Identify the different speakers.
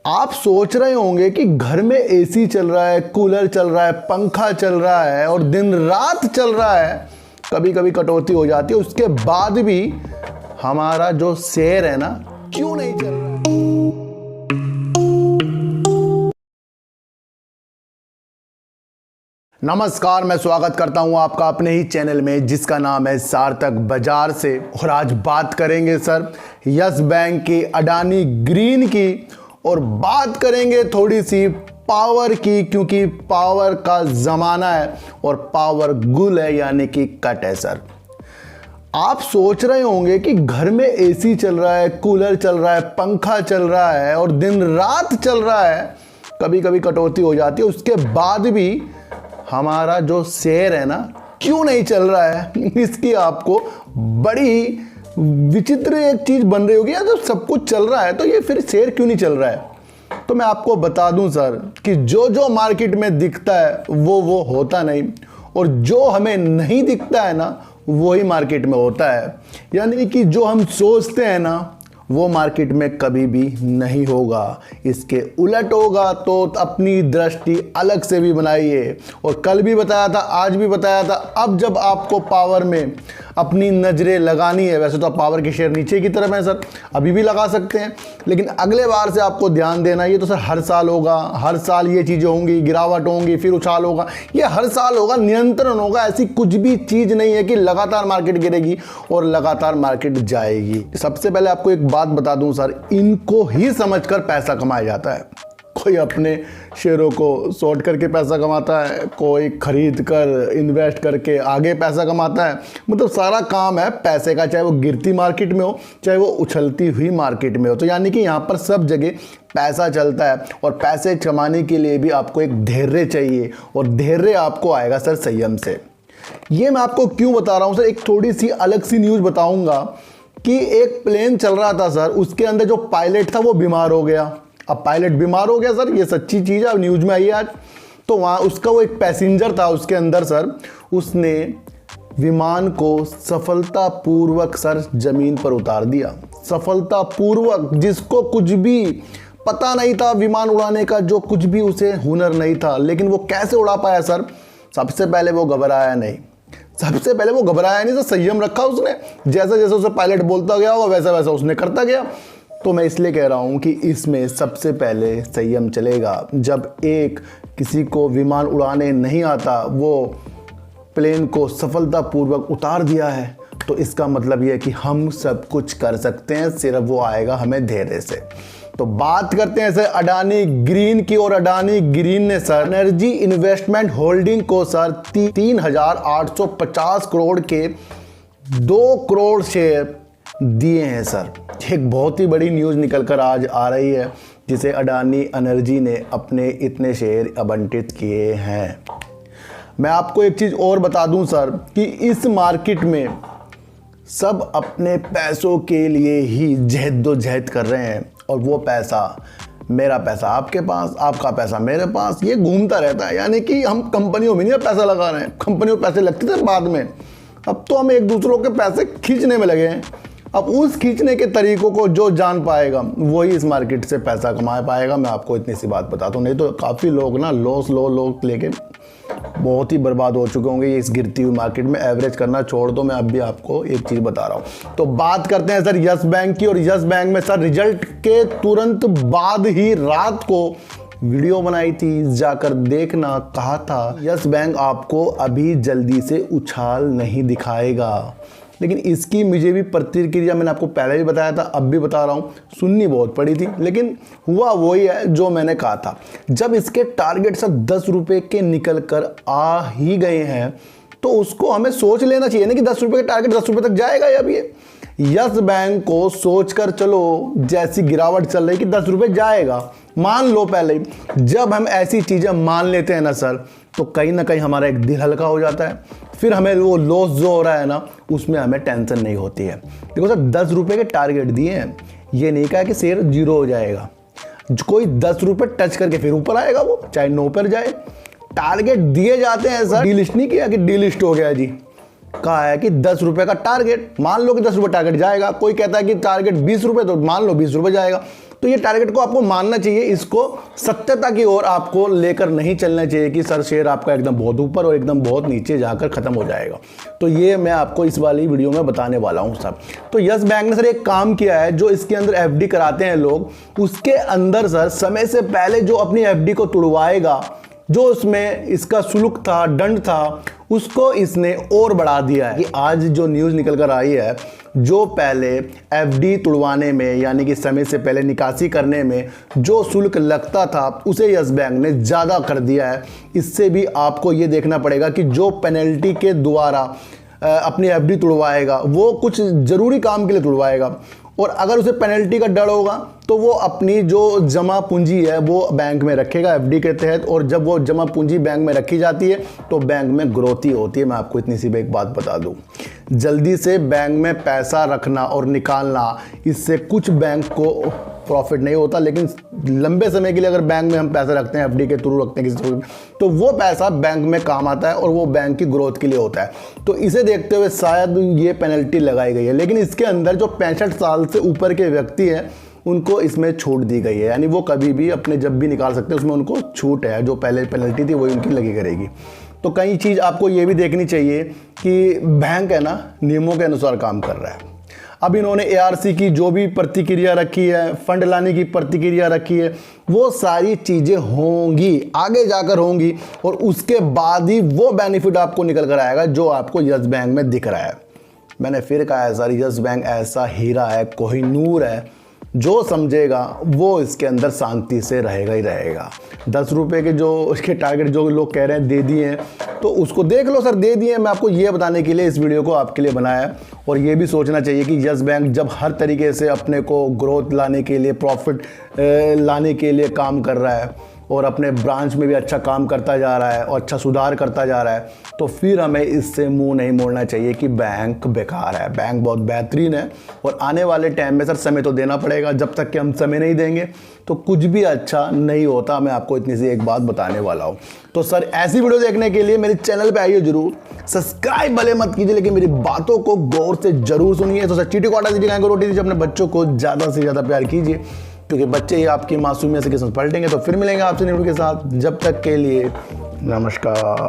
Speaker 1: आप सोच रहे होंगे कि घर में एसी चल रहा है, कूलर चल रहा है, पंखा चल रहा है और दिन रात चल रहा है, कभी कभी कटौती हो जाती है, उसके बाद भी हमारा जो शेयर है ना क्यों नहीं चल रहा है। नमस्कार, मैं स्वागत करता हूं आपका अपने ही चैनल में जिसका नाम है सार्थक बाजार से। और आज बात करेंगे सर यस बैंक की, अडानी ग्रीन की, और बात करेंगे थोड़ी सी पावर की, क्योंकि पावर का ज़माना है और पावर गुल है यानी कि कट है सर। आप सोच रहे होंगे कि घर में एसी चल रहा है, कूलर चल रहा है, पंखा चल रहा है और दिन रात चल रहा है, कभी कभी कटौती हो जाती है, उसके बाद भी हमारा जो शेयर है ना क्यों नहीं चल रहा है। इसकी आपको बड़ी विचित्र एक चीज बन रही होगी, यार जब सब कुछ चल रहा है तो ये फिर शेयर क्यों नहीं चल रहा है। तो मैं आपको बता दूं सर कि जो जो मार्केट में दिखता है वो होता नहीं, और जो हमें नहीं दिखता है ना वही मार्केट में होता है। यानी कि जो हम सोचते हैं ना वो मार्केट में कभी भी नहीं होगा, इसके उलट होगा। तो अपनी दृष्टि अलग से भी बनाइए। और कल भी बताया था, आज भी बताया था, अब जब आपको पावर में अपनी नज़रें लगानी है, वैसे तो आप पावर के शेयर नीचे की तरफ हैं सर, अभी भी लगा सकते हैं, लेकिन अगले बार से आपको ध्यान देना, ये तो सर हर साल होगा, हर साल ये चीज़ें होंगी, गिरावट होंगी, फिर उछाल होगा, ये हर साल होगा, नियंत्रण होगा। ऐसी कुछ भी चीज़ नहीं है कि लगातार मार्केट गिरेगी और लगातार मार्केट जाएगी। सबसे पहले आपको एक बात बता दूं सर, इनको ही समझकर पैसा कमाया जाता है। कोई अपने शेयरों को शॉर्ट करके पैसा कमाता है, कोई खरीद कर इन्वेस्ट करके आगे पैसा कमाता है। मतलब सारा काम है पैसे का, चाहे वो गिरती मार्केट में हो चाहे वो उछलती हुई मार्केट में हो। तो यानी कि यहाँ पर सब जगह पैसा चलता है, और पैसे कमाने के लिए भी आपको एक धैर्य चाहिए, और धैर्य आपको आएगा सर संयम से। ये मैं आपको क्यों बता रहा हूँ सर, एक थोड़ी सी अलग सी न्यूज़ बताऊँगा कि एक प्लेन चल रहा था सर, उसके अंदर जो पायलट था वो बीमार हो गया। अब पायलट बीमार हो गया सर, ये सच्ची चीज़ है, अब न्यूज़ में आई है आज। तो वहाँ उसका वो एक पैसेंजर था उसके अंदर सर, उसने विमान को सफलतापूर्वक सर ज़मीन पर उतार दिया। सफलतापूर्वक, जिसको कुछ भी पता नहीं था विमान उड़ाने का, जो कुछ भी उसे हुनर नहीं था, लेकिन वो कैसे उड़ा पाया सर। सबसे पहले वो घबराया नहीं, तो संयम रखा उसने। जैसा जैसा उसे पायलट बोलता गया होगा वैसा वैसा उसने करता गया। तो मैं इसलिए कह रहा हूँ कि इसमें सबसे पहले संयम चलेगा। जब किसी को विमान उड़ाने नहीं आता, वो प्लेन को सफलतापूर्वक उतार दिया है, तो इसका मतलब ये है कि हम सब कुछ कर सकते हैं, सिर्फ वो आएगा हमें धैर्य से। तो बात करते हैं सर अडानी ग्रीन की, और अडानी ग्रीन ने सर एनर्जी इन्वेस्टमेंट होल्डिंग को सर 3,850 करोड़ के 2 करोड़ शेयर दिए हैं सर। एक बहुत ही बड़ी न्यूज़ निकल कर आज आ रही है, जिसे अडानी एनर्जी ने अपने इतने शेयर आवंटित किए हैं। मैं आपको एक चीज़ और बता दूं सर कि इस मार्केट में सब अपने पैसों के लिए ही जहद कर रहे हैं, और वो पैसा, मेरा पैसा आपके पास, आपका पैसा मेरे पास, ये घूमता रहता है। यानी कि हम कंपनियों में नहीं पैसा लगा रहे हैं, कंपनियों में पैसे लगते थे बाद में, अब तो हम एक दूसरों के पैसे खींचने में लगे हैं। अब उस खींचने के तरीकों को जो जान पाएगा वही इस मार्केट से पैसा कमा पाएगा। मैं आपको इतनी सी बात बताता हूँ, नहीं तो काफ़ी लोग ना लोग लेके बहुत ही बर्बाद हो चुके होंगे इस गिरती हुई मार्केट में। एवरेज करना छोड़ दो, मैं अब भी आपको एक चीज़ बता रहा हूँ। तो बात करते हैं सर यस बैंक की, और यस बैंक में सर रिजल्ट के तुरंत बाद ही रात को वीडियो बनाई थी, जाकर देखना, कहा था यस बैंक आपको अभी जल्दी से उछाल नहीं दिखाएगा। लेकिन इसकी मुझे भी प्रतिक्रिया मैंने आपको पहले भी बताया था, अब भी बता रहा हूँ, सुननी बहुत पड़ी थी, लेकिन हुआ वही है जो मैंने कहा था। जब इसके टारगेट सब 10 रुपये के निकल कर आ ही गए हैं, तो उसको हमें सोच लेना चाहिए ना कि 10 रुपये का टारगेट 10 रुपये तक जाएगा या भी। यस बैंक को सोचकर चलो, जैसी गिरावट चल रही कि 10 रुपये जाएगा, मान लो पहले। जब हम ऐसी चीज़ें मान लेते हैं ना सर, तो कहीं ना कहीं हमारा एक दिल हल्का हो जाता है, फिर हमें वो लॉस जो हो रहा है ना उसमें हमें टेंशन नहीं होती है। देखो सर 10 रुपये के टारगेट दिए हैं, ये नहीं कहा कि शेयर 0 हो जाएगा। कोई 10 रुपये टच करके फिर ऊपर आएगा, वो चाहे 9 पर जाए। टारगेट दिए जाते हैं सर, डीलिस्ट नहीं किया कि डीलिस्ट हो गया जी। कहा है कि 10 रुपए का टारगेट, मान लो कि 10 रुपए टारगेट जाएगा। कोई कहता है कि टारगेट 20 रुपए, तो मान लो 20 रुपए जाएगा। तो तो ये टारगेट को आपको मानना चाहिए, इसको सत्यता की ओर आपको लेकर नहीं चलना चाहिए कि सर शेयर आपका एकदम बहुत ऊपर और एकदम बहुत नीचे जाकर खत्म हो जाएगा। तो ये मैं आपको इस वाली वीडियो में बताने वाला हूँ सर। तो यस बैंक ने सर एक काम किया है, जो इसके अंदर एफडी कराते हैं लोग, उसके अंदर सर समय से पहले जो अपनी एफडी को तुड़वाएगा, जो उसमें इसका शुल्क था, दंड था, उसको इसने और बढ़ा दिया है। कि आज जो न्यूज़ निकल कर आई है, जो पहले एफडी तुड़वाने में यानी कि समय से पहले निकासी करने में जो शुल्क लगता था, उसे यस बैंक ने ज़्यादा कर दिया है। इससे भी आपको ये देखना पड़ेगा कि जो पेनल्टी के द्वारा अपनी एफडी तुड़वाएगा वो कुछ ज़रूरी काम के लिए तुड़वाएगा, और अगर उसे पेनल्टी का डर होगा तो वो अपनी जो जमा पूंजी है वो बैंक में रखेगा एफडी के तहत, और जब वो जमा पूंजी बैंक में रखी जाती है तो बैंक में ग्रोथ ही होती है। मैं आपको इतनी सी एक बात बता दूं, जल्दी से बैंक में पैसा रखना और निकालना, इससे कुछ बैंक को प्रॉफिट नहीं होता, लेकिन लंबे समय के लिए अगर बैंक में हम पैसा रखते हैं, एफडी के थ्रू रखते हैं किसी को, तो वो पैसा बैंक में काम आता है और वो बैंक की ग्रोथ के लिए होता है। तो इसे देखते हुए शायद ये पेनल्टी लगाई गई है, लेकिन इसके अंदर जो 65 साल से ऊपर के व्यक्ति हैं उनको इसमें छूट दी गई है, यानी वो कभी भी अपने जब भी निकाल सकते हैं, उसमें उनको छूट है। जो पहले पेनल्टी थी वही उनकी लगी करेगी। तो कई चीज़ आपको ये भी देखनी चाहिए कि बैंक है ना नियमों के अनुसार काम कर रहा है। अब इन्होंने एआरसी की जो भी प्रतिक्रिया रखी है, फंड लाने की प्रतिक्रिया रखी है, वो सारी चीज़ें होंगी, आगे जाकर होंगी, और उसके बाद ही वो बेनिफिट आपको निकल कर आएगा जो आपको यस बैंक में दिख रहा है। मैंने फिर कहा है सर, यस बैंक ऐसा हीरा है, कोहिनूर है, जो समझेगा वो इसके अंदर शांति से रहेगा ही रहेगा। 10 रुपये के जो इसके टारगेट जो लोग कह रहे हैं दे दिए हैं, तो उसको देख लो सर, दे दिए। मैं आपको ये बताने के लिए इस वीडियो को आपके लिए बनाया है। और ये भी सोचना चाहिए कि यस बैंक जब हर तरीके से अपने को ग्रोथ लाने के लिए, प्रॉफिट लाने के लिए काम कर रहा है और अपने ब्रांच में भी अच्छा काम करता जा रहा है और अच्छा सुधार करता जा रहा है, तो फिर हमें इससे मुंह नहीं मोड़ना चाहिए कि बैंक बेकार है। बैंक बहुत बेहतरीन है, और आने वाले टाइम में सर समय तो देना पड़ेगा। जब तक कि हम समय नहीं देंगे तो कुछ भी अच्छा नहीं होता। मैं आपको इतनी सी एक बात बताने वाला हूँ। तो सर ऐसी वीडियो देखने के लिए मेरे चैनल पे आइए जरूर, सब्सक्राइब भले मत कीजिए, लेकिन मेरी बातों को गौर से जरूर सुनिए। तो सर चीटी को आटा दीजिए, गाय को रोटी दीजिए, अपने बच्चों को ज़्यादा से ज़्यादा प्यार कीजिए, क्योंकि बच्चे ही आपकी मासूमियत से किस्मत पलटेंगे। तो फिर मिलेंगे आपसे न्यू वीडियो के साथ, जब तक के लिए नमस्कार।